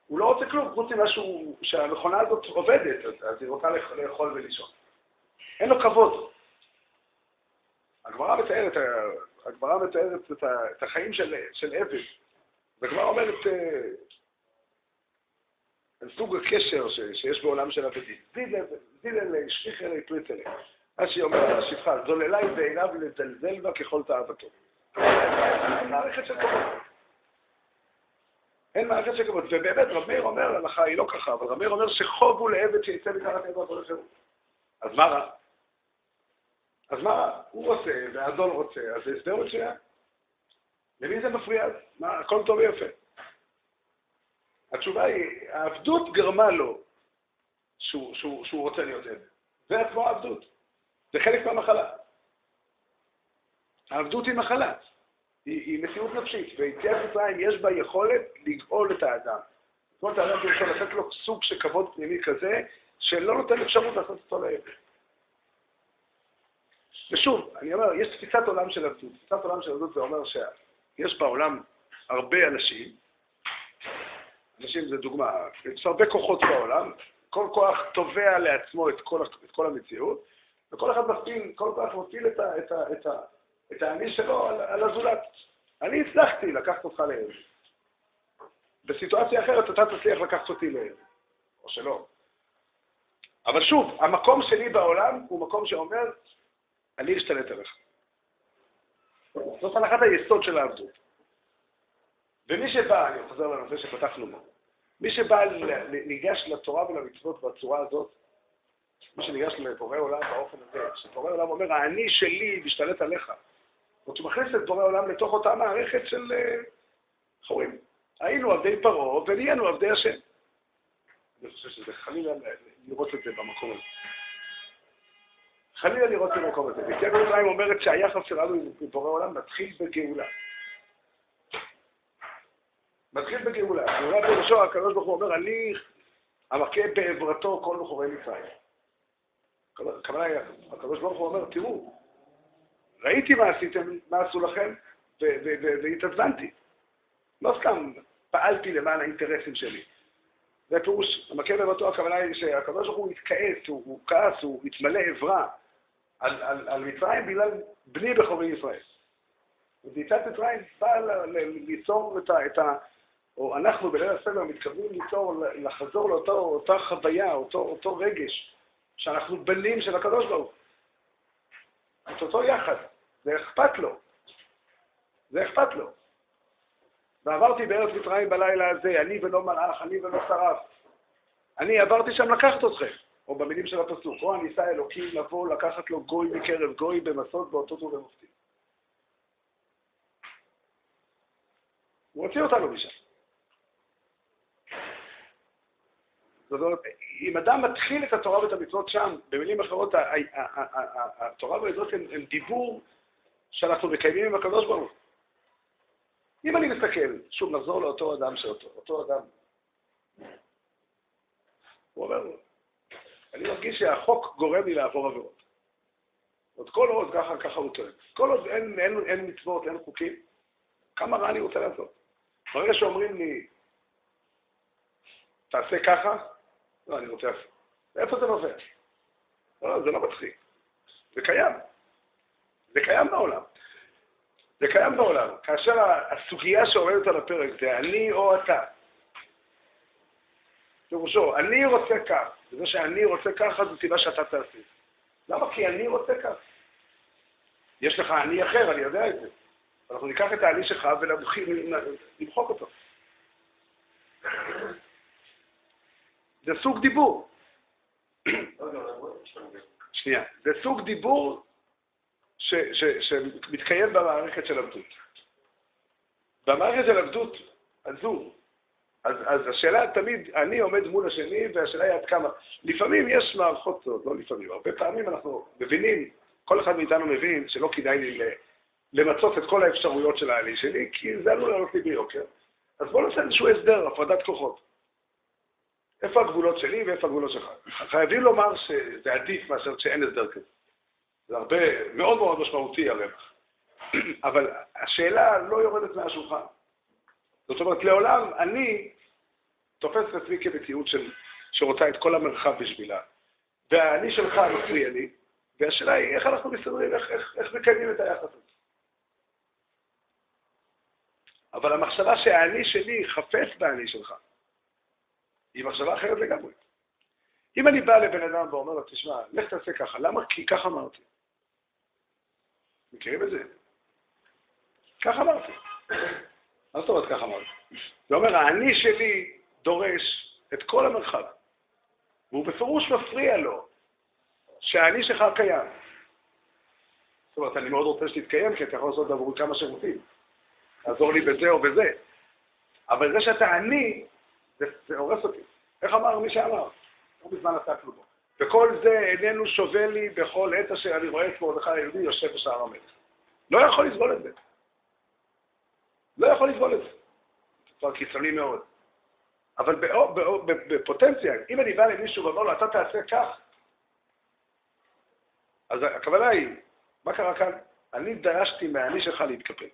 Speaker 1: הוא לא רוצה כלום, חוץ ממשהו שהמכונה הזאת עובדת, אז היא רוצה לאכול ולישון. אין לו כבוד. הגמרא מתארת את החיים של עבד. והגמרא אומרת על סוג הקשר שיש בעולם של עבדים. זילל שפיך אלי פריץ אלי. מה שהיא אומרת על השפחה, זוללי בעיניו לזלזל בה ככל תאוותו. אין מערכת של כבוד. אין מערכת של כבוד. ובאמת רב מאיר אומר, הלכה היא לא ככה, אבל רב מאיר אומר שחובו לעבד שיצא מתחת ידו כל החירות. אז מה רע? הוא רוצה, והאדון רוצה, אז זה הסדר מצוין. למי זה מפריע? מה, הכל טוב ויפה. התשובה היא, העבדות גרמה לו שהוא רוצה להיות עבד. זה עצמו העבדות. זה חלק מהמחלה. העבדות היא מחלה. היא מציאות נפשית, ויציאת מצרים יש בה יכולת לגאול את האדם. זאת אומרת, האדם יכול לתת לו סוג של כבוד פנימי כזה, שלא נותן אפשרות לעשות אותו לעבד. ושוב, אני אומר, יש תפיסת עולם של עבדות. תפיסת עולם של עבדות זה אומר שיש בעולם הרבה אנשים זה דוגמה, יש הרבה כוחות בעולם, כל כוח תובע לעצמו את כל המציאות, וכל אחד מפעיל, כל כוח מפעיל את האני שלו על הזולת. אני הצלחתי לקחת אותך לעבד. בסיטואציה אחרת אתה תצליח לקחת אותי לעבד, או שלא. אבל שוב, המקום שלי בעולם הוא מקום שאומר, אני אשתלט עליך. זאת הנחת היסוד של העבדות. ומי שבא, אני חוזר לנושא שפתחנו בו, מי שבא ניגש לתורה ולמצוות בצורה הזאת, מי שניגש לבורא עולם באופן הזה, שבורא עולם אומר, האני שלי משתלט עליך. זאת שמכניס את בורא עולם לתוך אותה מערכת של חורים. היינו עבדי פרעה ונהיינו עבדי השם. אני חושב שזה חלילה לראות את זה במקום הזה. חלילה לראות את זה במקום הזה. ויציאת מצרים אומרת שהיחס שלנו עם בורא עולם מתחיל בגאולה. מתחיל בגאולה. גאולה פירושו, הקדוש ברוך הוא אומר, אני המכה בעברתו כל בחורי מצרים. הקדוש ברוך הוא אומר, תראו, ראיתי מה עשיתם, מה עשו לכם, והתעצבנתי. לא סתם פעלתי למען האינטרסים שלי. זה פירוש, המכה בעברתו, הכוונה היא שהקדוש ברוך הוא התכעס, הוא כעס, הוא התמלא עברה על מצרים בגלל בני בחורי ישראל. וביציאת מצרים באה ליצור או אנחנו בליל הסדר מתכוונים לחזור לאותה חוויה, אותו רגש, שאנחנו בנים של הקדוש ברוך הוא. את אותו יחד, זה אכפת לו. זה אכפת לו. ועברתי בארץ מצרים בלילה הזה, אני ולא מלאך, אני ולא שרף. אני עברתי שם לקחת אתכם, או במילים של הפסוק, או הניסה אלוקים לבוא לקחת לו גוי מקרב גוי במסות באותות ובמופתים. הוא הוציא אותנו משם. זאת אומרת, אם אדם מתחיל את התורה ואת המצוות שם, במילים אחרות, התורה והמצוות הם דיבור שאנחנו מקיימים עם הקדוש ברוך הוא. אם אני מסתכל, שוב נחזור לאותו אדם אותו אדם. הוא אומר, אני מרגיש שהחוק גורם לי לעבור עבירות. עוד כל עוד ככה הוא טוען. כל עוד אין מצוות, אין חוקים, כמה רע אני רוצה לעשות. ברגע שאומרים לי, תעשה ככה, לא, אני רוצה לעשות. איפה זה נובע? לא, זה לא מצחיק. זה קיים. זה קיים בעולם. זה קיים בעולם. כאשר הסוגיה שעומדת על הפרק זה אני או אתה. פירושו, אני רוצה כך. וזה שאני רוצה ככה, זו סיבה שאתה תעשה. למה? כי אני רוצה כך. יש לך אני אחר, אני יודע את זה. אנחנו ניקח את האני שלך ולמחוק אותו. זה סוג דיבור. שנייה. זה סוג דיבור שמתקיים במערכת של עבדות. במערכת של עבדות הזו, אז השאלה תמיד, אני עומד מול השני, והשאלה היא עד כמה. לפעמים יש מערכות זאת, לא לפעמים, הרבה פעמים אנחנו מבינים, כל אחד מאיתנו מבין שלא כדאי לי למצות את כל האפשרויות של העלי שלי, כי זה עלול לעלות לי ביוקר. אז בואו נעשה איזשהו הסדר, הפרדת כוחות. איפה הגבולות שלי ואיפה הגבולות שלך? חייבים לומר שזה עדיף מאשר שאין הסדר כזה. זה הרבה, מאוד מאוד משמעותי הרווח. אבל השאלה לא יורדת מהשולחן. זאת אומרת, לעולם אני תופס את עצמי כמציאות שרוצה את כל המרחב בשבילה. והאני שלך מפריע לי, והשאלה היא איך אנחנו מסתדרים, איך מקיימים את היחס הזה. אבל המחשבה שהאני שלי חפץ באני שלך, היא מחשבה אחרת לגמרי. אם אני בא לבן אדם ואומר לו, תשמע, לך תעשה ככה, למה? כי ככה אמרתי. מכירים את זה? ככה אמרתי. מה זאת אומרת ככה אמרתי? זה אומר, האני שלי דורש את כל המרחב, והוא בפירוש מפריע לו שהאני שלך קיים. זאת אומרת, אני מאוד רוצה שתתקיים, כי אתה יכול לעשות עבור כמה שירותים. לעזור לי בזה או בזה. אבל זה שאתה אני, זה הורס אותי. איך אמר מי שאמר? לא בזמן עסקנו בו. וכל זה איננו שווה לי בכל עת אשר אני רואה את מרדכי היהודי יושב בשער המלך. לא יכול לסבול את זה. לא יכול לסבול את זה. זה כבר קיצוני מאוד. אבל בפוטנציה, אם אני בא למישהו ואומר לו, אתה תעשה כך, אז הכוונה היא, מה קרה כאן? אני דרשתי מהאני שלך להתקפל.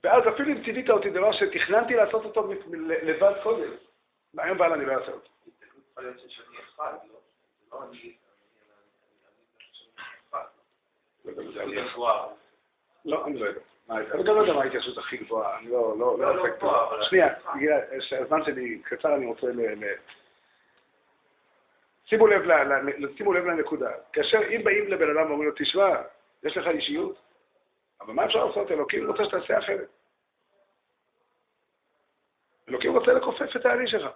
Speaker 1: ואז אפילו אם ציווית אותי דבר שתכננתי לעשות אותו לבד קודם, מהיום בעל אני לא אעשה אותו.
Speaker 3: יכול להיות שאני אחד, לא אני אחד.
Speaker 1: לא, אני לא יודע. אני גם לא יודע מה ההתייחסות הכי גבוהה, אני לא עסק פה. שנייה, הזמן שלי קצר, אני רוצה שימו לב לנקודה. כאשר אם באים לבן אדם ואומרים לו, תשמע, יש לך אישיות, אבל מה אפשר לעשות? אלוקים רוצה שתעשה אחרת. אלוקים רוצה לכופף את האני שלך.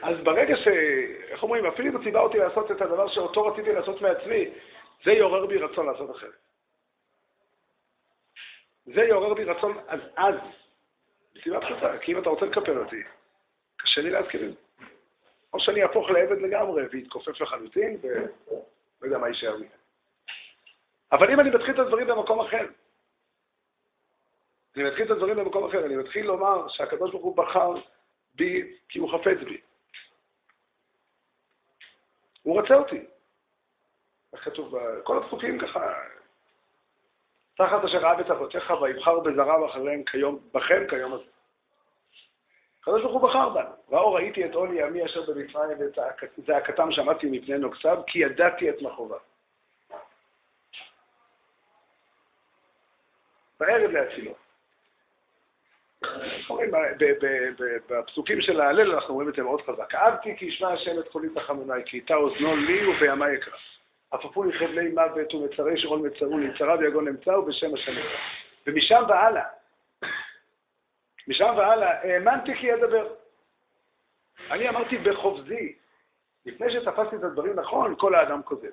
Speaker 1: אז ברגע איך אומרים, אפילו אם ציווה אותי לעשות את הדבר שאותו רציתי לעשות מעצמי, זה יעורר בי רצון לעשות אחרת. זה יעורר בי רצון אז. בסיבה פשוטה, כי אם אתה רוצה לקפל אותי, קשה לי להסכים עם זה. או שאני אהפוך לעבד לגמרי ויתכופף לחלוטין, ולא יודע מה יישאר לי. אבל אם אני מתחיל את הדברים במקום אחר, אני מתחיל לומר שהקדוש ברוך הוא בחר בי כי הוא חפץ בי. הוא רצה אותי. איך כתוב, כל הפסוקים ככה, תחת אשר אהב את אבותיך ויבחר בזרעיו אחריהם בכם כיום הזה. הקדוש ברוך הוא בחר בנו. ראיתי את עוני עמי אשר במצרים ואת זעקתם שמעתי מפני נוגסיו, כי ידעתי את מכאוביו. בערב להצילו. בפסוקים של ההלל אנחנו רואים את זה מאוד חזק. כאבתי כי ישמע השם את קולי תחנוני, כי איתה אוזנו לי ובימי יקרא. עפפוני חבלי מוות ומצרי שרון מצרו, ליצרה ויגון אמצאו בשם השם. ומשם והלאה, האמנתי כי ידבר. אני אמרתי בחופזי, לפני שתפסתי את הדברים נכון, כל האדם כוזב.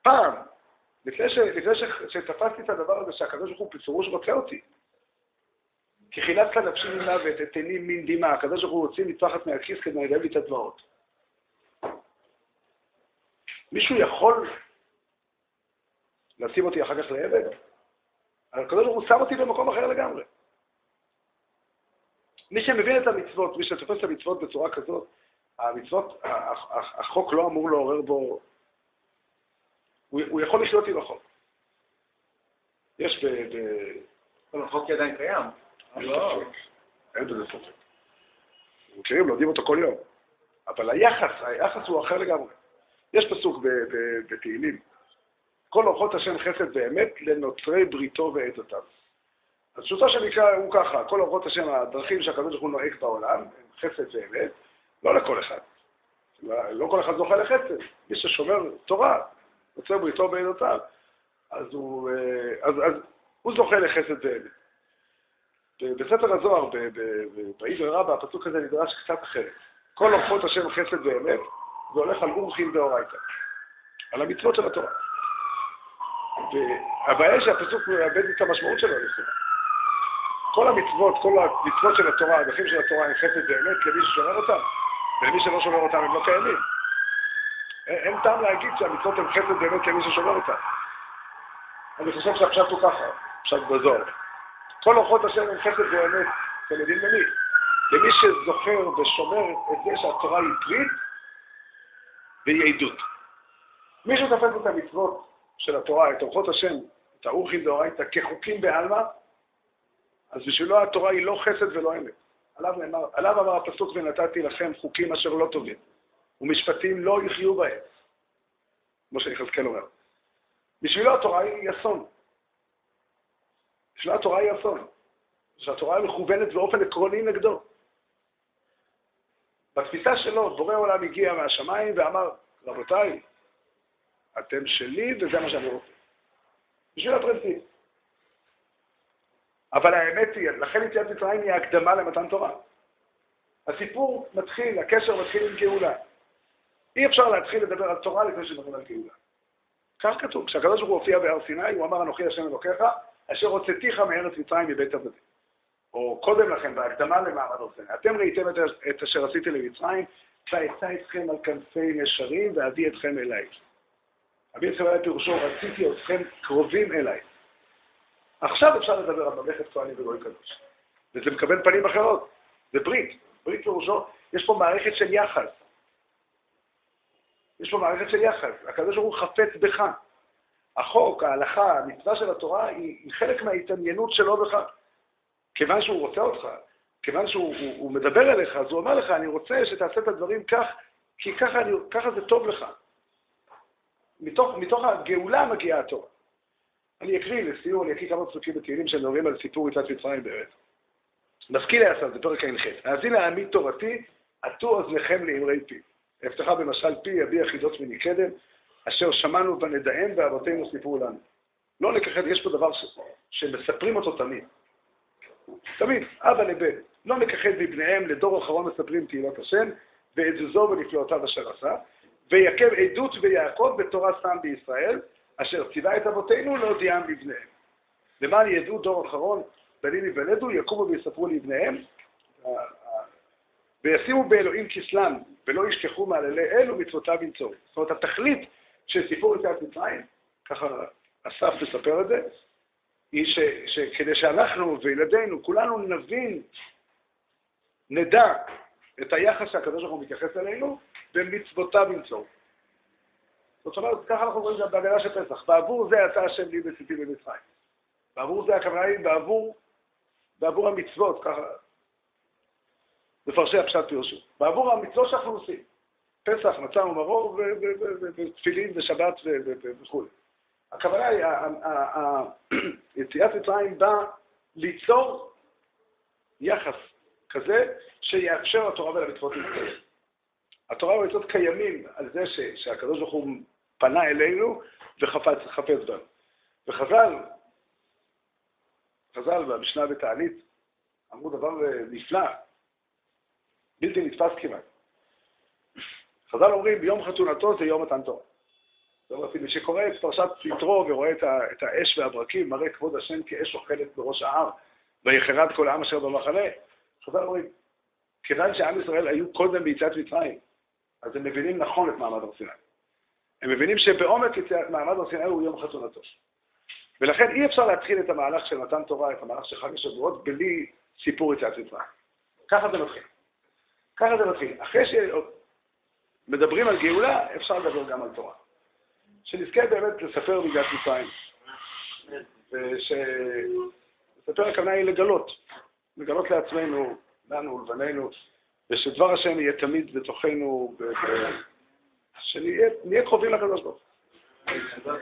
Speaker 1: פעם, לפני שתפסתי את הדבר הזה שהקדוש ברוך הוא בפירוש רוצה אותי. כי חילצת נפשי ממוות, את עיני מן דמעה, הקדוש ברוך הוא הוציא מטפחת מהכיס כדי להביא לי את הדמעות. מישהו יכול לשים אותי אחר כך לעבד? הקדוש ברוך הוא שם אותי במקום אחר לגמרי. מי שמבין את המצוות, מי שתופס את המצוות בצורה כזאת, המצוות, החוק לא אמור לעורר בו, הוא יכול לחיות עם החוק. יש
Speaker 2: אבל החוק עדיין קיים.
Speaker 1: לא. אין בזה ספק. מכירים, לומדים אותו כל יום. אבל היחס הוא אחר לגמרי. יש פסוק בתהילים. כל אורחות השם חסד באמת לנוצרי בריתו ועדותיו. אז פשוטו שנקרא הוא ככה, כל אורחות השם, הדרכים שהקדוש ברוך הוא נוהג בעולם, הם חסד ואמת, לא לכל אחד. לא כל אחד זוכה לחסד. מי ששומר תורה, נוצרי בריתו ועדותיו, אז הוא זוכה לחסד ואמת. בספר הזוהר, בעבר רבה, הפסוק הזה נדרש קצת אחרת. כל אורחות השם חסד ואמת, זה הולך על אורחים דאורייתא, על המצוות של התורה. והבעיה שהפסוק מאבד את המשמעות שלו לכאורה. כל המצוות של התורה, הדרכים של התורה הם חסד ואמת למי ששומר אותם, ולמי שלא שומר אותם הם לא קיימים. אין טעם להגיד שהמצוות הם חסד ואמת למי ששומר אותם. אני חושב שהפשט הוא ככה, פשט בזוהר. כל אורחות השם הם חסד ואמת, אתם יודעים למי? למי שזוכר ושומר את זה שהתורה היא ברית והיא עדות. מי שתופס את המצוות של התורה, את אורחות השם, את האורחים דאורייתא, כחוקים בעלמא, אז בשבילו התורה היא לא חסד ולא אמת. עליו אמר הפסוק ונתתי לכם חוקים אשר לא טובים, ומשפטים לא יחיו בהם, כמו שיחזקאל אומר. בשבילו התורה היא אסון. בשבילו התורה היא אסון. שהתורה מכוונת באופן עקרוני נגדו. בתפיסה שלו, בורא עולם הגיע מהשמיים ואמר, רבותיי, אתם שלי וזה מה שאני רוצה. בשביל הפרינציפ. אבל האמת היא, לכן יציאת מצרים היא הקדמה למתן תורה. הסיפור מתחיל, הקשר מתחיל עם גאולה. אי אפשר להתחיל לדבר על תורה לפני שמדברים על גאולה. כך כתוב, כשהקדוש ברוך הוא הופיע בהר סיני, הוא אמר אנוכי השם אלוקיך, אשר הוצאתיך מארץ מצרים מבית עבדים. או קודם לכן, בהקדמה למעמד הר סיני. אתם ראיתם את אשר עשיתי למצרים, ואשא אתכם על כנפי נשרים ואביא אתכם אליי. אביא אתכם אליי פירושו, רציתי אתכם קרובים אליי. עכשיו אפשר לדבר על ממלכת כהנים וגוי קדוש. וזה מקבל פנים אחרות. זה ברית. ברית פירושו, יש פה מערכת של יחס. יש פה מערכת של יחס. הקדוש ברוך הוא חפץ בך. החוק, ההלכה, המצווה של התורה היא חלק מההתעניינות שלו בך. כיוון שהוא רוצה אותך, כיוון שהוא מדבר אליך, אז הוא אומר לך, אני רוצה שתעשה את הדברים כך, כי ככה זה טוב לך. מתוך הגאולה מגיעה התורה. אני אקריא לסיום, אני אקריא כמה פסוקים בתהילים שנורים על סיפור יציאת מצרים בארץ. משכיל יעשה, זה פרק ע"ח. האזין להעמיד תורתי, עטו אוזניכם לאמרי פי. הבטחה במשל פי יביא יחידות מני קדם, אשר שמענו ונדעם ואבותינו סיפרו לנו. לא נכחד, יש פה דבר שמספרים אותו תמיד. תמיד, אבא לבן, לא נכחד מבניהם לדור אחרון מספרים תהילות השם, ועזוזו ונפלאותיו אשר עשה, ויקב עדות ויעקב בתורה שם בישראל, אשר ציווה את אבותינו להודיעם לבניהם. למען ידעו דור אחרון, בנים יוולדו, יקומו ויספרו לבניהם, וישימו באלוהים כסלם, ולא ישכחו מעללי אל ומצוותיו ינצורו. זאת אומרת, התכלית של סיפור יציאת מצרים, ככה אסף מספר את זה, היא שכדי שאנחנו וילדינו, כולנו נבין, נדע את היחס שהקדוש ברוך הוא מתייחס אלינו, ומצוותיו ינצורו. זאת אומרת, ככה אנחנו רואים גם בהגדה של פסח. בעבור זה יצא השם לי בצאתי במצרים. בעבור זה הכוונה היא בעבור בעבור המצוות, ככה, מפרשי הפשט פירשו, בעבור המצוות שאנחנו עושים, פסח, מצה ומרור ותפילין ושבת וכו'. הכוונה היא, יציאת מצרים באה ליצור יחס כזה שיאפשר לתורה ולמצוות להתקיים. התורה והמצוות קיימים על זה שהקדוש ברוך הוא פנה אלינו וחפץ בנו. וחז"ל במשנה בתענית אמרו דבר נפלא, בלתי נתפס כמעט. חז"ל אומרים, ביום חתונתו זה יום מתן תורה. זאת אומרת, מי שקורא את פרשת יתרו ורואה את האש והברקים, מראה כבוד השם כאש אוכלת בראש ההר, ויחרד כל העם אשר במחנה. חז"ל אומרים, כיוון שעם ישראל היו קודם ביציאת מצרים, אז הם מבינים נכון את מעמד הר סיני. הם מבינים שבעומק מעמד הר סיני הוא יום חתונתו. ולכן אי אפשר להתחיל את המהלך של מתן תורה, את המהלך של חג השבועות, בלי סיפור יציאת מצרים. ככה זה מתחיל. ככה זה מתחיל. אחרי שמדברים על גאולה, אפשר לדבר גם על תורה. שנזכה באמת לספר ביציאת מצרים. ושספר הכוונה היא לגלות לעצמנו, לנו ולבנינו, ושדבר השם יהיה תמיד בתוכנו, שנהיה קרובים לקדוש ברוך הוא.